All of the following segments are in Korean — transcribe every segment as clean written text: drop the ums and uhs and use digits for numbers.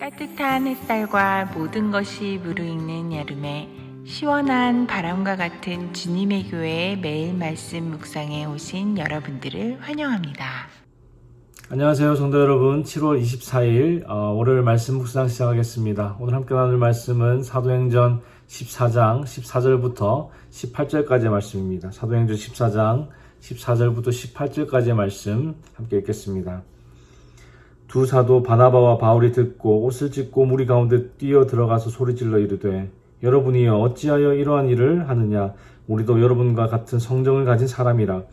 따뜻한 햇살과 모든 것이 무르익는 여름에 시원한 바람과 같은 주님의 교회의 매일 말씀 묵상에 오신 여러분들을 환영합니다. 안녕하세요 성도 여러분. 7월 24일 월요일 말씀 묵상 시작하겠습니다. 오늘 함께 나눌 말씀은 사도행전 14장 14절부터 18절까지의 말씀입니다. 사도행전 14장 14절부터 18절까지의 말씀 함께 읽겠습니다. 두 사도 바나바와 바울이 듣고 옷을 찢고 무리 가운데 뛰어 들어가서 소리질러 이르되 여러분이여 어찌하여 이러한 일을 하느냐. 우리도 여러분과 같은 성정을 가진 사람이라.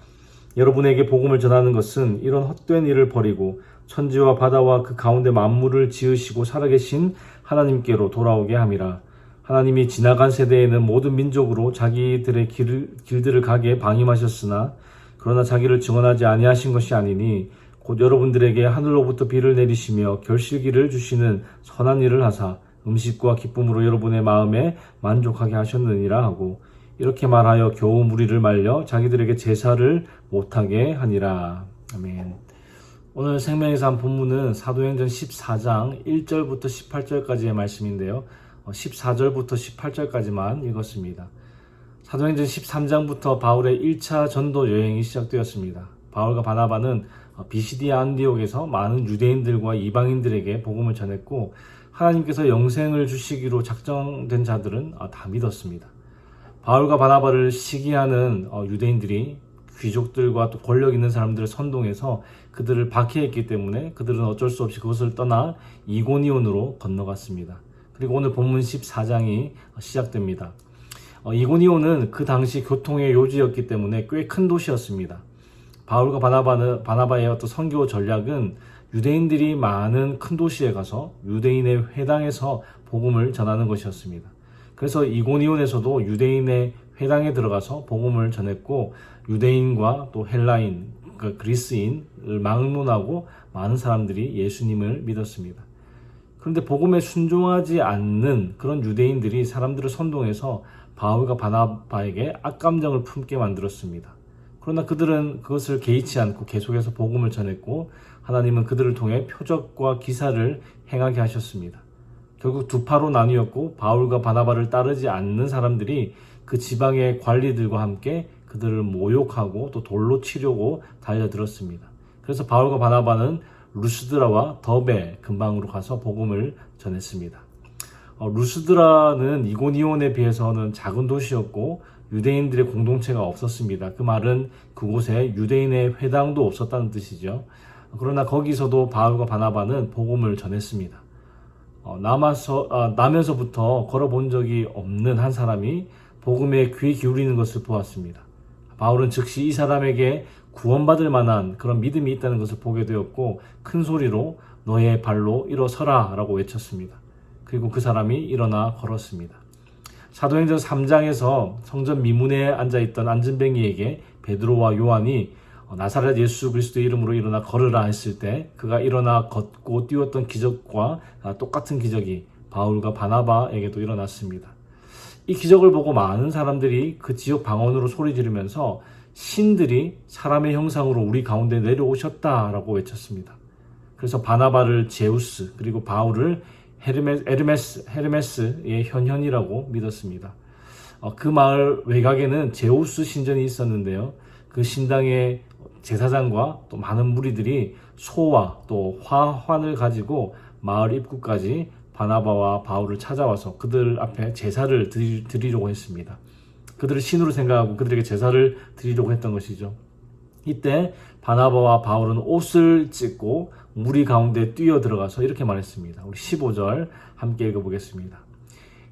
여러분에게 복음을 전하는 것은 이런 헛된 일을 버리고 천지와 바다와 그 가운데 만물을 지으시고 살아계신 하나님께로 돌아오게 함이라. 하나님이 지나간 세대에는 모든 민족으로 자기들의 길들을 가게 방임하셨으나 그러나 자기를 증언하지 아니하신 것이 아니니 곧 여러분들에게 하늘로부터 비를 내리시며 결실기를 주시는 선한 일을 하사 음식과 기쁨으로 여러분의 마음에 만족하게 하셨느니라 하고 이렇게 말하여 겨우 무리를 말려 자기들에게 제사를 못하게 하니라. 아멘. 오늘 생명의 삶 본문은 사도행전 14장 1절부터 18절까지의 말씀인데요. 14절부터 18절까지만 읽었습니다. 사도행전 13장부터 바울의 1차 전도 여행이 시작되었습니다. 바울과 바나바는 비시디아 안디옥에서 많은 유대인들과 이방인들에게 복음을 전했고 하나님께서 영생을 주시기로 작정된 자들은 다 믿었습니다. 바울과 바나바를 시기하는 유대인들이 귀족들과 또 권력 있는 사람들을 선동해서 그들을 박해했기 때문에 그들은 어쩔 수 없이 그것을 떠나 이고니온으로 건너갔습니다. 그리고 오늘 본문 14장이 시작됩니다. 이고니온은 그 당시 교통의 요지였기 때문에 꽤 큰 도시였습니다. 바울과 바나바의 어떤 선교 전략은 유대인들이 많은 큰 도시에 가서 유대인의 회당에서 복음을 전하는 것이었습니다. 그래서 이고니온에서도 유대인의 회당에 들어가서 복음을 전했고 유대인과 또 헬라인, 그러니까 그리스인을 막론하고 많은 사람들이 예수님을 믿었습니다. 그런데 복음에 순종하지 않는 그런 유대인들이 사람들을 선동해서 바울과 바나바에게 악감정을 품게 만들었습니다. 그러나 그들은 그것을 개의치 않고 계속해서 복음을 전했고 하나님은 그들을 통해 표적과 기사를 행하게 하셨습니다. 결국 두 파로 나뉘었고 바울과 바나바를 따르지 않는 사람들이 그 지방의 관리들과 함께 그들을 모욕하고 또 돌로 치려고 달려들었습니다. 그래서 바울과 바나바는 루스드라와 더베 근방으로 가서 복음을 전했습니다. 루스드라는 이고니온에 비해서는 작은 도시였고 유대인들의 공동체가 없었습니다. 그 말은 그곳에 유대인의 회당도 없었다는 뜻이죠. 그러나 거기서도 바울과 바나바는 복음을 전했습니다. 남에서부터 걸어본 적이 없는 한 사람이 복음에 귀 기울이는 것을 보았습니다. 바울은 즉시 이 사람에게 구원받을 만한 그런 믿음이 있다는 것을 보게 되었고 큰 소리로 너의 발로 일어서라 라고 외쳤습니다. 그리고 그 사람이 일어나 걸었습니다. 사도행전 3장에서 성전 미문에 앉아있던 안진뱅이에게 베드로와 요한이 나사렛 예수 그리스도의 이름으로 일어나 걸으라 했을 때 그가 일어나 걷고 뛰었던 기적과 똑같은 기적이 바울과 바나바에게도 일어났습니다. 이 기적을 보고 많은 사람들이 그 지역 방언으로 소리 지르면서 신들이 사람의 형상으로 우리 가운데 내려오셨다라고 외쳤습니다. 그래서 바나바를 제우스 그리고 바울을 헤르메스의 현현이라고 믿었습니다. 그 마을 외곽에는 제우스 신전이 있었는데요. 그 신당의 제사장과 또 많은 무리들이 소와 또 화환을 가지고 마을 입구까지 바나바와 바울을 찾아와서 그들 앞에 제사를 드리려고 했습니다. 그들을 신으로 생각하고 그들에게 제사를 드리려고 했던 것이죠. 이때 바나바와 바울은 옷을 찢고 무리 가운데 뛰어 들어가서 이렇게 말했습니다. 우리 15절 함께 읽어보겠습니다.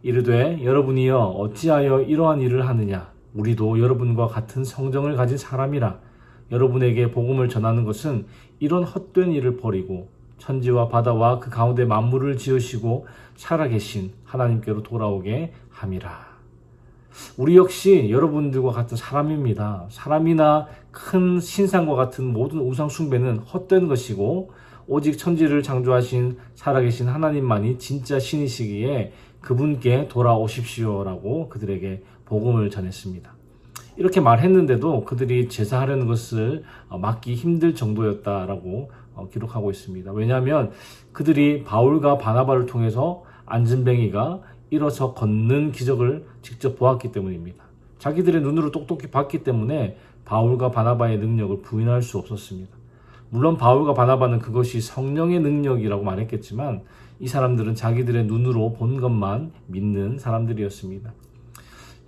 이르되 여러분이여 어찌하여 이러한 일을 하느냐. 우리도 여러분과 같은 성정을 가진 사람이라. 여러분에게 복음을 전하는 것은 이런 헛된 일을 버리고 천지와 바다와 그 가운데 만물을 지으시고 살아계신 하나님께로 돌아오게 함이라. 우리 역시 여러분들과 같은 사람입니다. 사람이나 큰 신상과 같은 모든 우상 숭배는 헛된 것이고 오직 천지를 창조하신 살아계신 하나님만이 진짜 신이시기에 그분께 돌아오십시오라고 그들에게 복음을 전했습니다. 이렇게 말했는데도 그들이 제사하려는 것을 막기 힘들 정도였다라고 기록하고 있습니다. 왜냐하면 그들이 바울과 바나바를 통해서 안전뱅이가 일어서 걷는 기적을 직접 보았기 때문입니다. 자기들의 눈으로 똑똑히 봤기 때문에 바울과 바나바의 능력을 부인할 수 없었습니다. 물론 바울과 바나바는 그것이 성령의 능력이라고 말했겠지만 이 사람들은 자기들의 눈으로 본 것만 믿는 사람들이었습니다.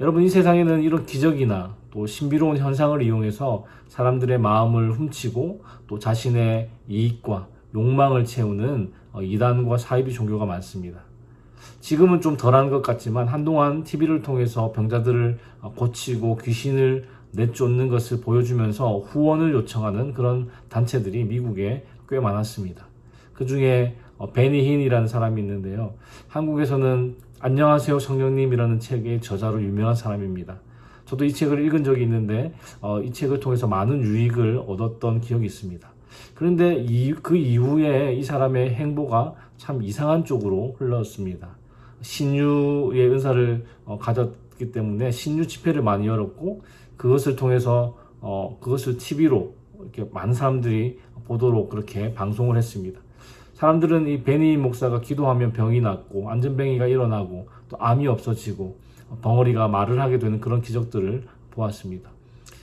여러분, 이 세상에는 이런 기적이나 또 신비로운 현상을 이용해서 사람들의 마음을 훔치고 또 자신의 이익과 욕망을 채우는 이단과 사이비 종교가 많습니다. 지금은 좀 덜한 것 같지만 한동안 TV를 통해서 병자들을 고치고 귀신을 내쫓는 것을 보여주면서 후원을 요청하는 그런 단체들이 미국에 꽤 많았습니다. 그 중에 베니 힌이라는 사람이 있는데요. 한국에서는 안녕하세요 성령님이라는 책의 저자로 유명한 사람입니다. 저도 이 책을 읽은 적이 있는데 이 책을 통해서 많은 유익을 얻었던 기억이 있습니다. 그런데 그 이후에 이 사람의 행보가 참 이상한 쪽으로 흘렀습니다. 신유의 은사를 가졌기 때문에 신유 집회를 많이 열었고 그것을 통해서 그것을 TV로 이렇게 많은 사람들이 보도록 그렇게 방송을 했습니다. 사람들은 이 베니 목사가 기도하면 병이 낫고 안전뱅이가 일어나고 또 암이 없어지고 벙어리가 말을 하게 되는 그런 기적들을 보았습니다.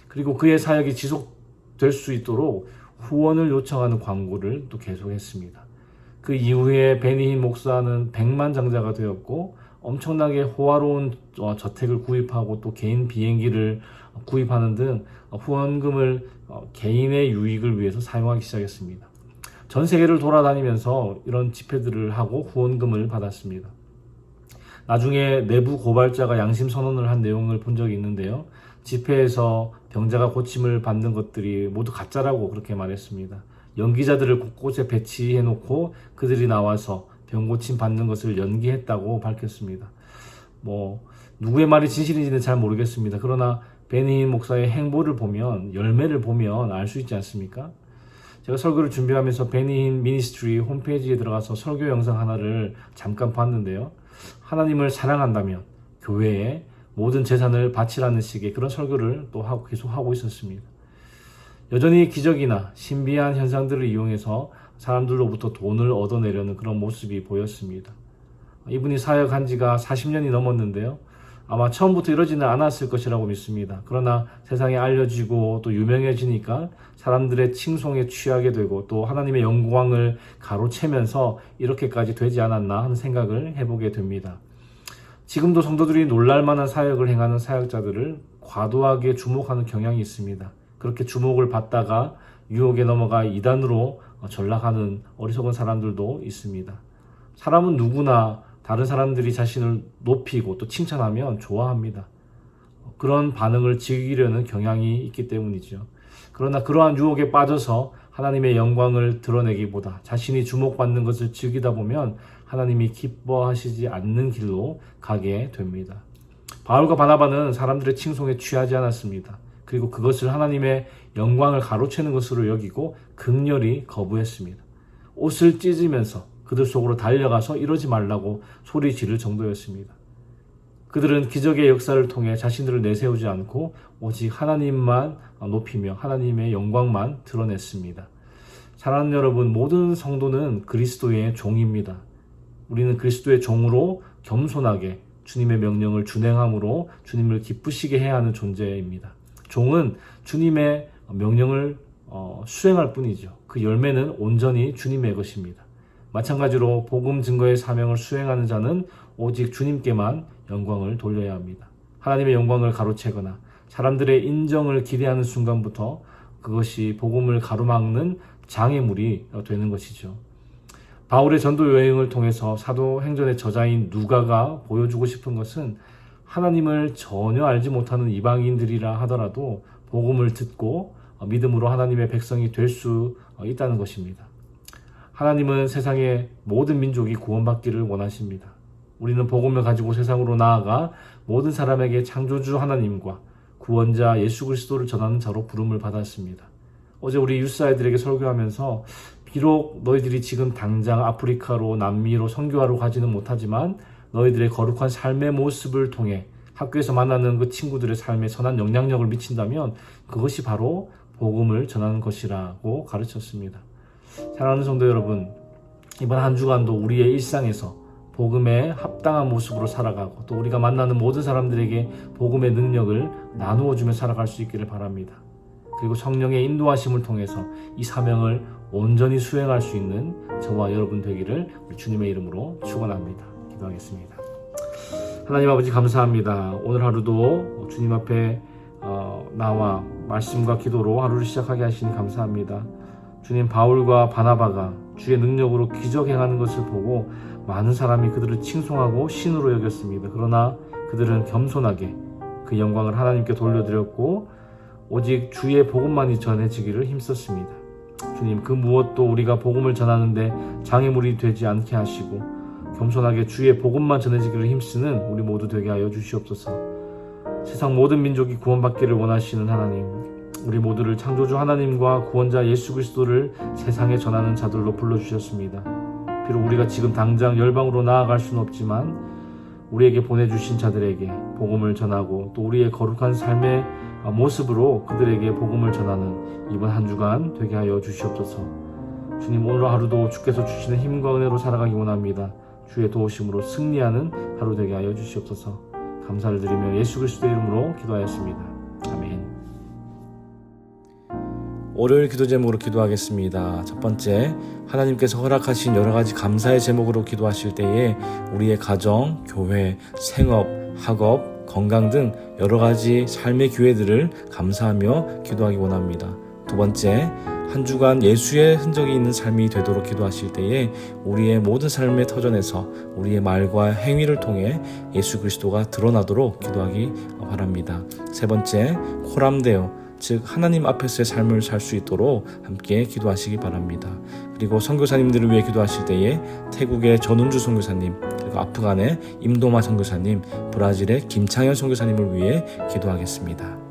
그리고 그의 사역이 지속될 수 있도록 후원을 요청하는 광고를 또 계속했습니다. 그 이후에 베니 목사는 백만장자가 되었고 엄청나게 호화로운 저택을 구입하고 또 개인 비행기를 구입하는 등 후원금을 개인의 유익을 위해서 사용하기 시작했습니다. 전 세계를 돌아다니면서 이런 집회들을 하고 후원금을 받았습니다. 나중에 내부 고발자가 양심 선언을 한 내용을 본 적이 있는데요. 집회에서 병자가 고침을 받는 것들이 모두 가짜라고 그렇게 말했습니다. 연기자들을 곳곳에 배치해놓고 그들이 나와서 병고침 받는 것을 연기했다고 밝혔습니다. 누구의 말이 진실인지는 잘 모르겠습니다. 그러나 베니 목사의 행보를 보면, 열매를 보면 알 수 있지 않습니까? 제가 설교를 준비하면서 베니 미니스트리 홈페이지에 들어가서 설교 영상 하나를 잠깐 봤는데요. 하나님을 사랑한다면 교회에 모든 재산을 바치라는 식의 그런 설교를 또 계속 하고 있었습니다. 여전히 기적이나 신비한 현상들을 이용해서 사람들로부터 돈을 얻어내려는 그런 모습이 보였습니다. 이분이 사역한 지가 40년이 넘었는데요. 아마 처음부터 이러지는 않았을 것이라고 믿습니다. 그러나 세상에 알려지고 또 유명해지니까 사람들의 칭송에 취하게 되고 또 하나님의 영광을 가로채면서 이렇게까지 되지 않았나 하는 생각을 해보게 됩니다. 지금도 성도들이 놀랄만한 사역을 행하는 사역자들을 과도하게 주목하는 경향이 있습니다. 그렇게 주목을 받다가 유혹에 넘어가 이단으로 전락하는 어리석은 사람들도 있습니다. 사람은 누구나 다른 사람들이 자신을 높이고 또 칭찬하면 좋아합니다. 그런 반응을 즐기려는 경향이 있기 때문이죠. 그러나 그러한 유혹에 빠져서 하나님의 영광을 드러내기보다 자신이 주목받는 것을 즐기다 보면 하나님이 기뻐하시지 않는 길로 가게 됩니다. 바울과 바나바는 사람들의 칭송에 취하지 않았습니다. 그리고 그것을 하나님의 영광을 가로채는 것으로 여기고 극렬히 거부했습니다. 옷을 찢으면서 그들 속으로 달려가서 이러지 말라고 소리 지를 정도였습니다. 그들은 기적의 역사를 통해 자신들을 내세우지 않고 오직 하나님만 높이며 하나님의 영광만 드러냈습니다. 사랑하는 여러분, 모든 성도는 그리스도의 종입니다. 우리는 그리스도의 종으로 겸손하게 주님의 명령을 준행함으로 주님을 기쁘시게 해야 하는 존재입니다. 종은 주님의 명령을 수행할 뿐이죠. 그 열매는 온전히 주님의 것입니다. 마찬가지로 복음 증거의 사명을 수행하는 자는 오직 주님께만 영광을 돌려야 합니다. 하나님의 영광을 가로채거나 사람들의 인정을 기대하는 순간부터 그것이 복음을 가로막는 장애물이 되는 것이죠. 바울의 전도 여행을 통해서 사도행전의 저자인 누가가 보여주고 싶은 것은 하나님을 전혀 알지 못하는 이방인들이라 하더라도 복음을 듣고 믿음으로 하나님의 백성이 될 수 있다는 것입니다. 하나님은 세상의 모든 민족이 구원받기를 원하십니다. 우리는 복음을 가지고 세상으로 나아가 모든 사람에게 창조주 하나님과 구원자 예수 그리스도를 전하는 자로 부름을 받았습니다. 어제 우리 유스아이들에게 설교하면서 비록 너희들이 지금 당장 아프리카로 남미로 선교하러 가지는 못하지만 너희들의 거룩한 삶의 모습을 통해 학교에서 만나는 그 친구들의 삶에 선한 영향력을 미친다면 그것이 바로 복음을 전하는 것이라고 가르쳤습니다. 사랑하는 성도 여러분, 이번 한 주간도 우리의 일상에서 복음에 합당한 모습으로 살아가고 또 우리가 만나는 모든 사람들에게 복음의 능력을 나누어주며 살아갈 수 있기를 바랍니다. 그리고 성령의 인도하심을 통해서 이 사명을 온전히 수행할 수 있는 저와 여러분 되기를 우리 주님의 이름으로 축원합니다. 기도하겠습니다. 하나님 아버지 감사합니다. 오늘 하루도 주님 앞에 나와 말씀과 기도로 하루를 시작하게 하시니 감사합니다. 주님, 바울과 바나바가 주의 능력으로 기적 행하는 것을 보고 많은 사람이 그들을 칭송하고 신으로 여겼습니다. 그러나 그들은 겸손하게 그 영광을 하나님께 돌려드렸고 오직 주의 복음만이 전해지기를 힘썼습니다. 주님, 그 무엇도 우리가 복음을 전하는데 장애물이 되지 않게 하시고 겸손하게 주의 복음만 전해지기를 힘쓰는 우리 모두 되게 하여 주시옵소서. 세상 모든 민족이 구원받기를 원하시는 하나님, 우리 모두를 창조주 하나님과 구원자 예수 그리스도를 세상에 전하는 자들로 불러주셨습니다. 비록 우리가 지금 당장 열방으로 나아갈 수는 없지만 우리에게 보내주신 자들에게 복음을 전하고 또 우리의 거룩한 삶의 모습으로 그들에게 복음을 전하는 이번 한 주간 되게 하여 주시옵소서. 주님, 오늘 하루도 주께서 주시는 힘과 은혜로 살아가기 원합니다. 주의 도우심으로 승리하는 하루 되게 하여 주시옵소서. 감사를 드리며 예수 그리스도의 이름으로 기도하였습니다. 아멘. 월요일 기도 제목으로 기도하겠습니다. 첫 번째, 하나님께서 허락하신 여러 가지 감사의 제목으로 기도하실 때에 우리의 가정, 교회, 생업, 학업, 건강 등 여러 가지 삶의 기회들을 감사하며 기도하기 원합니다. 두 번째, 한 주간 예수의 흔적이 있는 삶이 되도록 기도하실 때에 우리의 모든 삶의 터전에서 우리의 말과 행위를 통해 예수 그리스도가 드러나도록 기도하기 바랍니다. 세 번째, 코람데오, 즉 하나님 앞에서의 삶을 살 수 있도록 함께 기도하시기 바랍니다. 그리고 선교사님들을 위해 기도하실 때에 태국의 전운주 선교사님, 그리고 아프간의 임도마 선교사님, 브라질의 김창현 선교사님을 위해 기도하겠습니다.